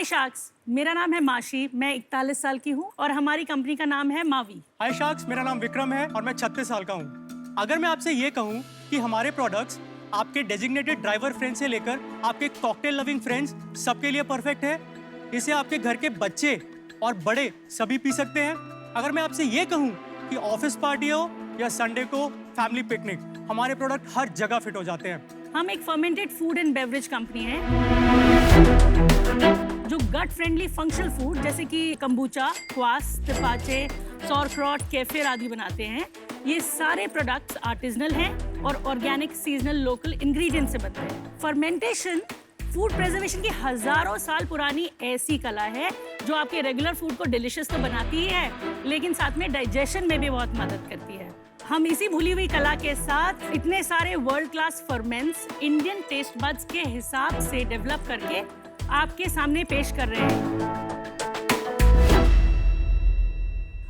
हाय sharks, मेरा नाम है माशी, मैं 41 साल की हूँ और हमारी कंपनी का नाम है मावी। हाय शार्क्स, मेरा नाम विक्रम है और मैं 36 साल का हूँ। अगर मैं आपसे ये कहूँ कि हमारे प्रोडक्ट्स आपके डेजिग्नेटेड ड्राइवर फ्रेंड से लेकर आपके कॉकटेल लविंग फ्रेंड्स सबके लिए परफेक्ट है। इसे आपके घर के बच्चे और बड़े सभी पी सकते हैं। अगर मैं आपसे ये कहूँ कि ऑफिस पार्टी हो या संडे को फैमिली पिकनिक, हमारे प्रोडक्ट हर जगह फिट हो जाते हैं। हम एक fermented food and beverage company है जो गट फ्रेंडली फंक्शनल फूड जैसे कि कंबूचा, क्वास, तिपाचे, सॉरक्रॉट, केफिर आदि बनाते हैं। ये सारे प्रोडक्ट्स आर्टिजनल हैं और ऑर्गेनिक, सीजनल, लोकल इंग्रेडिएंट से बनते हैं। फर्मेंटेशन फूड प्रिजर्वेशन की हजारों साल पुरानी ऐसी कला है जो आपके रेगुलर फूड को डिलिशियस तो बनाती ही है, लेकिन साथ में डाइजेशन में भी बहुत मदद करती है। हम इसी भूली हुई कला के साथ इतने सारे world class ferments Indian taste buds के हिसाब से डेवलप करके आपके सामने पेश कर रहे हैं।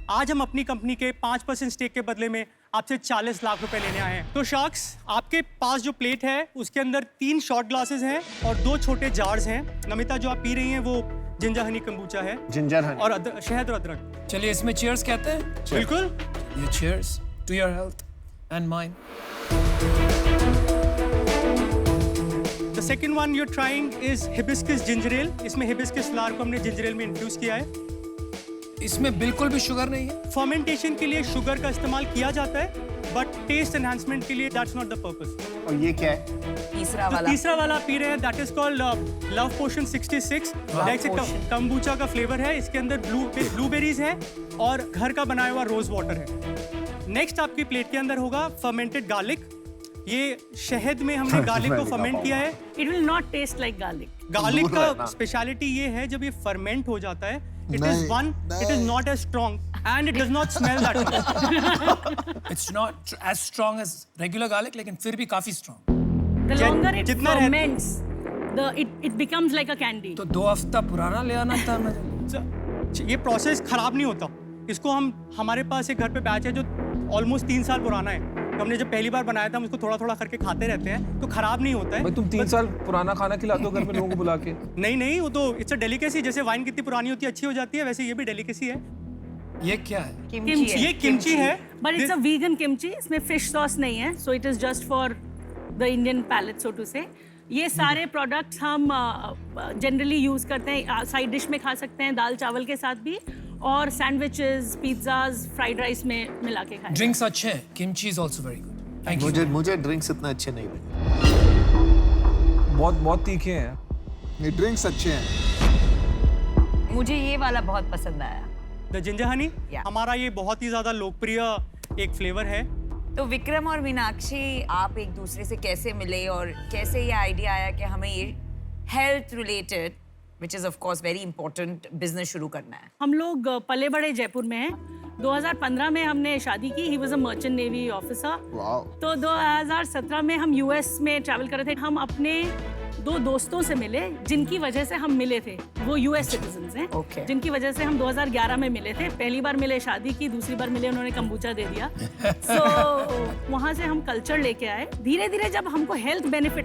आज हम अपनी कंपनी के 5% स्टेक के बदले में आपसे 40 लाख रुपए लेने आए हैं। तो शार्क्स, आपके पास जो प्लेट है उसके अंदर 3 शॉट ग्लासेस हैं और 2 छोटे जार्स हैं। नमिता, जो आप पी रही हैं वो जिंजर हनी कंबूचा है। जिंजर हनी और शहद और अदरक। चलिए इसमें चीयर्स कहते हैं। बिल्कुल। ये cheers to your health and mine. The second one you're trying is hibiscus ginger ale. इसमें hibiscus फ्लावर को हमने जिंजर एल में इन्फ्यूज किया है। इसमें बिल्कुल भी शुगर नहीं है। फर्मेंटेशन के लिए शुगर का इस्तेमाल किया जाता है, बट टेस्ट एनहांसमेंट के लिए दैट्स नॉट द पर्पस। और ये क्या है? तीसरा वाला पी रहे हैं, that is called love potion 66। Kombucha का फ्लेवर है। इसके अंदर ब्लूबेरीज है और घर का बनाया हुआ रोज वाटर है। नेक्स्ट आपकी प्लेट के अंदर होगा फर्मेंटेड गार्लिक। ये शहद में हमने गार्लिक को फर्मेंट किया है। It will not taste like garlic. Garlic का स्पेशलिटी ये है, जब ये फर्मेंट हो जाता है, it is not as strong and it does not smell that much. It's not as strong as regular garlic, लेकिन फिर भी काफी strong. The longer it ferments, it becomes like a candy. तो 2 हफ्ता पुराना ले आना था मुझे। ये प्रोसेस खराब नहीं होता। इसको हमारे पास एक घर पे बैच है जो ऑलमोस्ट 3 साल पुराना है। हमने जब पहली बार बनाया था, हम उसको थोड़ा थोड़ा करके खाते रहते हैं, तो खराब नहीं होता है। भाई तुम 3 साल पुराना खाना खिलाते हो घर में लोगों को बुला के? नहीं, वो तो इट्स अ डेलिकेसी। जैसे वाइन कितनी पुरानी होती है अच्छी हो जाती है, वैसे ये भी डेलिकेसी है। ये क्या है? किमची। ये किमची है, but it's a vegan kimchi. इसमें फिश सॉस नहीं है, so it is just for the Indian palate, so to say. ये सारे प्रोडक्ट्स हम जनरली यूज करते हैं, साइड डिश में खा सकते हैं, दाल चावल के साथ भी, और सैंडविचेस, पिज्जाज, फ्राइड राइस में मिला के खाएं। ड्रिंक्स अच्छे हैं। Kimchi is also very good. Thank you. मुझे ड्रिंक्स इतने अच्छे नहीं लगे। बहुत तीखे हैं। ये ड्रिंक्स अच्छे हैं। मुझे ये वाला बहुत पसंद आया, द जिंजर हनी। Yeah. हमारा ये बहुत ही ज्यादा लोकप्रिय एक फ्लेवर है। तो विक्रम और मीनाक्षी, आप एक दूसरे से कैसे मिले और कैसे ये आइडिया आया कि हमें ये health related, which is of course very important, business शुरू करना है? हम लोग पले बड़े जयपुर में हैं। 2015 में हमने शादी की। He was a merchant navy officer. तो 2017 में हम यूएस में ट्रैवल कर रहे थे। हम अपने 2 दोस्तों से मिले जिनकी वजह से हम मिले थे। वो यूएस सिटीजन्स हैं। Okay. जिनकी वजह से हम 2011 में मिले थे। पहली बार मिले शादी की, दूसरी बार मिले उन्होंने कंबूचा दे दिया। सो वहाँ से हम कल्चर लेके आए। धीरे धीरे जब हमको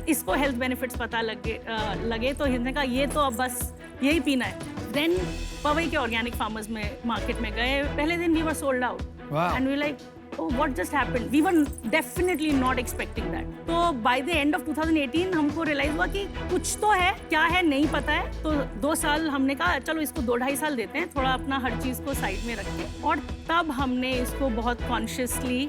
इसको हेल्थ बेनिफिट्स पता लगे तो हमने कहा ये तो अब बस यही पीना है। देन पवई के ऑर्गेनिक फार्मर्स में मार्केट में गए। पहले दिन we were sold out and we like, oh, what just happened? We were definitely not expecting that. तो by the end of 2018 हमको रियलाइज हुआ कि कुछ तो है, क्या है नहीं पता है। तो 2 साल हमने कहा चलो इसको 2-2.5 साल देते हैं, थोड़ा अपना हर चीज़ को साइड में रखें। और तब हमने इसको बहुत कॉन्शियसली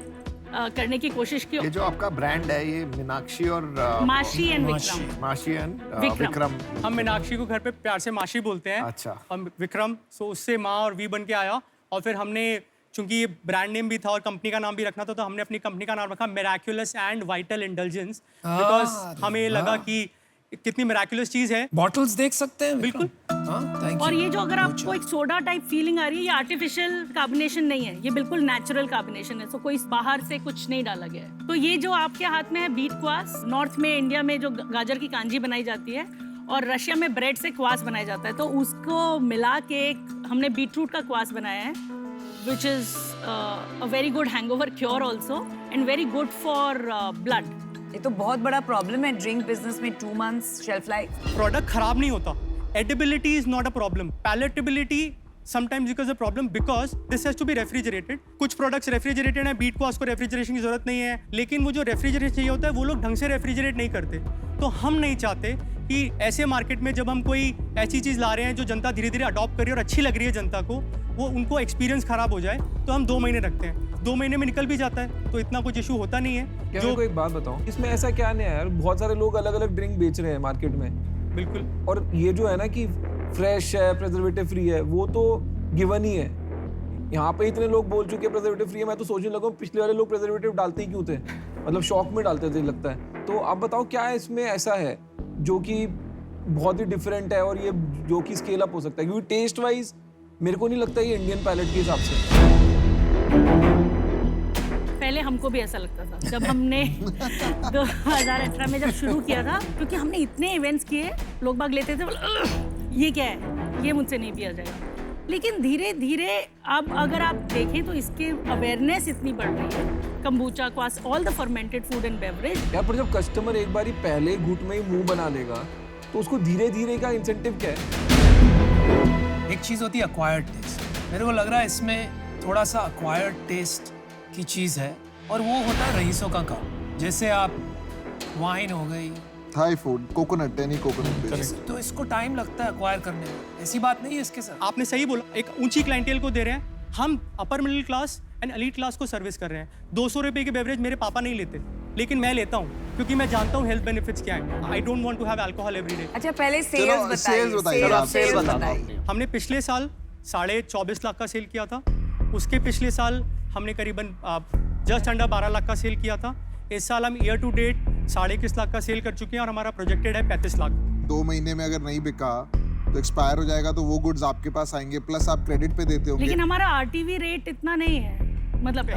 करने की कोशिश की। ये जो आपका ब्रांड है, ये मीनाक्षी और माशी एंड विक्रम। माशी एंड विक्रम। हम मीनाक्षी को घर पे प्यार से माशी बोलते हैं। अच्छा। और विक्रम, सो उससे माँ और वी बन के आया। और फिर हमने, चूंकि ये ब्रांड नेम भी था और कंपनी का नाम भी रखना था, तो हमने अपनी कंपनी का नाम रखा Miraculous and vital indulgence, because हमें लगा कि कितनी मिराक्युलस चीज है। बॉटल्स देख सकते हैं? बिल्कुल। थैंक और यू। ये जो अगर आपको एक सोडा टाइप फीलिंग आ रही है, ये आर्टिफिशियल कार्बोनेशन नहीं है, ये बिल्कुल नेचुरल कार्बोनेशन है। सो कोई बाहर से कुछ नहीं डाला गया है। तो ये जो आपके हाथ में है बीट क्वास, नॉर्थ में इंडिया में जो गाजर की कांजी बनाई जाती है और रशिया में ब्रेड से क्वास बनाया जाता है, तो उसको मिला के हमने बीटरूट का क्वास बनाया है, which is a very good hangover cure also and very good for blood. ये तो बहुत बड़ा प्रॉब्लम है ड्रिंक बिजनेस में, 2 months शेल्फ लाइफ। प्रोडक्ट खराब नहीं होता। edibility is not a problem. Palatability sometimes becomes a problem because this has to be refrigerated. कुछ products refrigerated हैं, beet को उसको refrigeration की जरूरत नहीं है, लेकिन वो जो refrigeration चाहिए होता है वो लोग ढंग से refrigerate नहीं करते. तो हम नहीं चाहते कि ऐसे मार्केट में जब हम कोई ऐसी चीज़ ला रहे हैं जो जनता धीरे धीरे अडॉप्ट कर रही है और अच्छी लग रही है जनता को, वो उनको एक्सपीरियंस खराब हो जाए, तो हम 2 महीने रखते हैं. 2 महीने में निकल भी जाता है तो इतना कुछ इशू होता नहीं है. क्या मेरे को एक बात बताओ, इसमें ऐसा क्या नहीं है यार, बहुत सारे लोग अलग अलग ड्रिंक बेच रहे हैं मार्केट में. बिल्कुल. और ये जो है ना कि फ्रेश है, प्रिजर्वेटिव फ्री है, वो तो गिवन ही है. यहाँ पे इतने लोग बोल चुके हैं प्रिजर्वेटिव फ्री है, मैं तो सोचने लगा पिछले वाले लोग प्रिजर्वेटिव डालते ही क्यों थे, मतलब शौक में डालते थे लगता है. तो आप बताओ क्या इसमें ऐसा है जो कि बहुत ही डिफरेंट है और ये जो कि स्केल अप हो सकता है, क्योंकि टेस्ट वाइज मेरे को नहीं लगता ये इंडियन पैलेट के हिसाब से. पहले हमको भी ऐसा लगता था जब हमने 2018 में जब शुरू किया था, क्योंकि हमने इतने इवेंट्स किए, लोग बाग लेते थे, बोले ये क्या है, ये मुझसे नहीं पिया जाएगा. लेकिन धीरे धीरे अब अगर आप देखें तो इसके अवेयरनेस इतनी बढ़ रही है. Kombucha, cos, all the fermented food and beverage. यार पर जब कस्टमर एक बार ही पहले घूंट में ही मुंह बना लेगा तो उसको धीरे धीरे का इंसेंटिव क्या है? एक चीज़ होती है अक्वायर्ड टेस्ट. मेरे को लग रहा है इसमें थोड़ा सा अक्वायर्ड टेस्ट की चीज़ है और वो होता है रईसों का काम. जैसे आप वाइन हो गई, Thai food, coconut, any coconut based. तो इसको टाइम लगता है अक्वायर करने में. ऐसी बात नहीं है इसके साथ. आपने सही बोला, एक ऊंची क्लाइंटेल को दे रहे हैं. हम upper middle class and elite class को सर्विस कर रहे हैं. 200 रुपए की बेवरेज मेरे पापा नहीं लेते, लेकिन मैं लेता हूँ क्योंकि मैं जानता हूँ हेल्थ बेनिफिट्स क्या है. I don't want to have alcohol every day. अच्छा पहले चलो, सेल्स बताइए. चलो, आप सेल्स sales बताइए. हमने पिछले साल 24.5 लाख का सेल किया था. उसके पिछले साल हमने करीबन जस्ट अंडर 12 लाख का सेल किया था. इस साल हम ईयर टू डेट 21.5 लाख का सेल कर चुके हैं और हमारा प्रोजेक्टेड है 35 लाख. 2 महीने में अगर नहीं बिका तो एक्सपायर हो जाएगा, तो वो गुड्स आपके पास आएंगे, प्लस आप क्रेडिट पे देते होंगे. लेकिन हमारा आरटीवी रेट इतना नहीं है, मतलब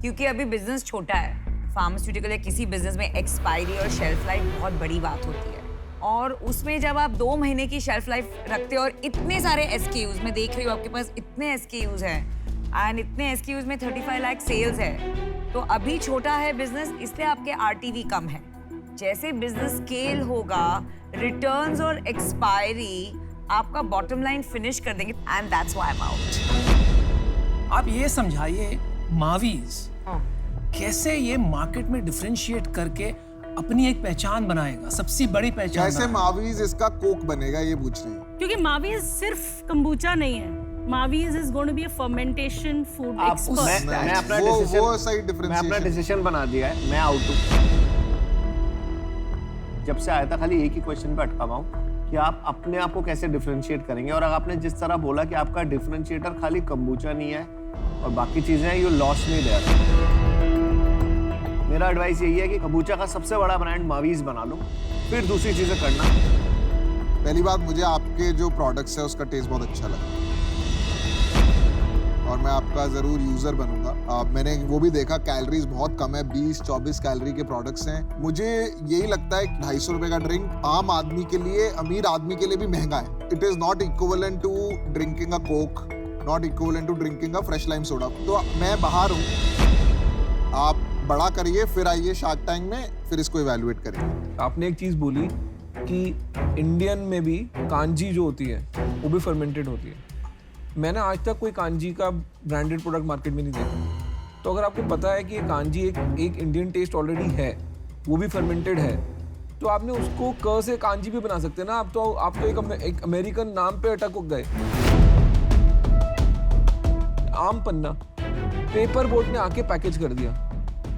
क्योंकि अभी बिजनेस छोटा है. फार्मास्यूटिकल या किसी बिजनेस में एक्सपायरी और शेल्फ लाइफ बहुत बड़ी बात होती है, और उसमें जब आप 2 महीने की शेल्फ लाइफ रखते हो और इतने सारे एसकेयूज, मैं देख रही हूँ आपके पास इतने एसकेयूज हैं एंड इतने एसकेयूज में 35 लाख सेल्स है, तो अभी छोटा है बिजनेस, इसलिए आपके आरटीवी कम है. जैसे बिजनेस स्केल होगा, रिटर्न्स और एक्सपायरी आपका बॉटम लाइन फिनिश कर देंगे, and that's why I am out. आप ये समझाइए मावीज कैसे ये मार्केट में डिफरेंशिएट करके अपनी एक पहचान बनाएगा, सबसे बड़ी पहचान. कैसे मावीज इसका कोक बनेगा, ये पूछ रहे हैं. क्योंकि मावीज सिर्फ कंबूचा नहीं है. मावीज is going to be a fermentation food expert. मैं अपना वो सही मैं अपना डिफरेंशिएशन. डिसीजन बना दिया है. मैं आउट हूँ. जब से आया था खाली एक ही क्वेश्चन पे अटका हुआ हूँ कि आप अपने आप को कैसे डिफरेंशिएट करेंगे. और अगर आपने जिस तरह बोला कि आपका डिफरेंशिएटर खाली कंबूचा नहीं है और बाकी चीजें हैं, यू लॉस्ट नहीं देयर. मेरा एडवाइस यही है कि कंबूचा का सबसे बड़ा ब्रांड मावीज बना लो, फिर दूसरी चीजें करना. पहली बात, मुझे आपके जो प्रोडक्ट्स है उसका टेस्ट बहुत अच्छा लगा और मैं आपका ज़रूर यूज़र बनूंगा. मैंने वो भी देखा, कैलोरीज बहुत कम है, 20-24 कैलोरी के प्रोडक्ट्स हैं. मुझे यही लगता है कि 250 रुपए का ड्रिंक आम आदमी के लिए, अमीर आदमी के लिए भी महंगा है. It is not equivalent to drinking a coke, not equivalent to drinking a fresh lime soda. तो मैं बाहर हूँ, आप बड़ा करिए, फिर आइए शार्क टैंक में, फिर इसको इवैल्यूएट करेंगे. आपने एक चीज बोली कि इंडियन में भी कांजी जो होती है वो भी फर्मेंटेड होती है. मैंने आज तक कोई कांजी का ब्रांडेड प्रोडक्ट मार्केट में नहीं देखा. तो अगर आपको पता है कि ये कांजी एक इंडियन टेस्ट ऑलरेडी है, वो भी फर्मेंटेड है, तो आपने उसको क से कांजी भी बना सकते हैं ना. आप तो एक अमेरिकन नाम पे अटक गए. आम पन्ना पेपर बोट ने आके पैकेज कर दिया,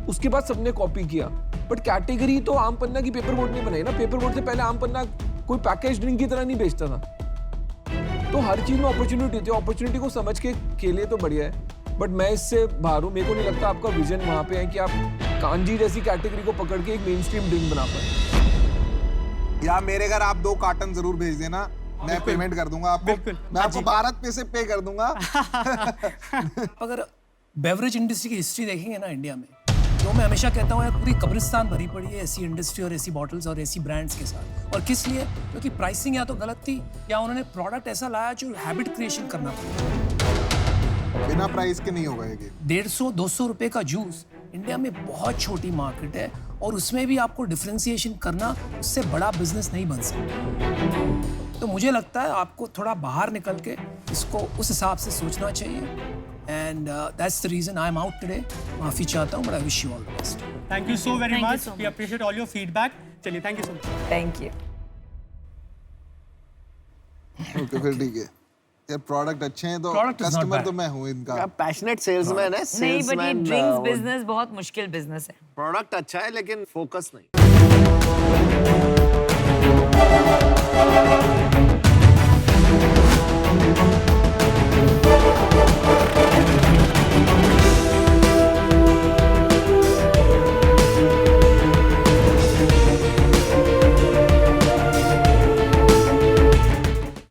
उसके बाद सबने कॉपी किया, बट कैटेगरी तो आम पन्ना की पेपर बोट ने बनाई ना. पेपर बोट से पहले आम पन्ना कोई पैकेज ड्रिंक की तरह नहीं बेचता था. तो हर चीज में अपॉर्चुनिटी थी. अपॉर्चुनिटी को समझ के लिए तो बढ़िया है, बट मैं इससे बाहर हूँ. मेरे को नहीं लगता आपका विजन वहाँ पे है कि आप कांजी जैसी कैटेगरी को पकड़ के एक मेन स्ट्रीम ड्रिंक बना पाए. या मेरे घर आप 2 कार्टन जरूर भेज देना, मैं पेमेंट कर दूंगा आपको. बिल्कुल. मैं आपको भारत पे से पे कर दूंगा. अगर बेवरेज इंडस्ट्री की हिस्ट्री देखेंगे ना इंडिया में, तो मैं हमेशा कहता हूँ यार पूरी कब्रिस्तान भरी पड़ी है ऐसी इंडस्ट्री और ऐसी बॉटल्स और ऐसी ब्रांड्स के साथ. और किस लिए? क्योंकि प्राइसिंग या तो गलत थी या उन्होंने प्रोडक्ट ऐसा लाया जो हैबिट क्रिएशन करना पड़ा. बिना प्राइस के नहीं होगा ये गेम. 150-200 रुपए का जूस इंडिया में बहुत छोटी मार्केट है, और उसमें भी आपको डिफरेंशिएशन करना, उससे बड़ा बिजनेस नहीं बन सकता. तो मुझे लगता है आपको थोड़ा बाहर निकल के इसको उस हिसाब से सोचना चाहिए and that's the reason I am out today. माफ़ी चाहता हूँ, but I wish you all the best. Thank you so very Thank you मच, so we much. Appreciate all your feedback. चलिए, thank you so much. Thank you. Okay फिर ठीक है यार, product अच्छे हैं तो Product is not customer bad. तो मैं हूँ इनका। आप पैशनेट सेल्समैन है, नहीं, बट ये salesman, ड्रिंक्स वो बिजनेस बहुत मुश्किल बिजनेस है। प्रोडक्ट अच्छा है लेकिन फोकस नहीं।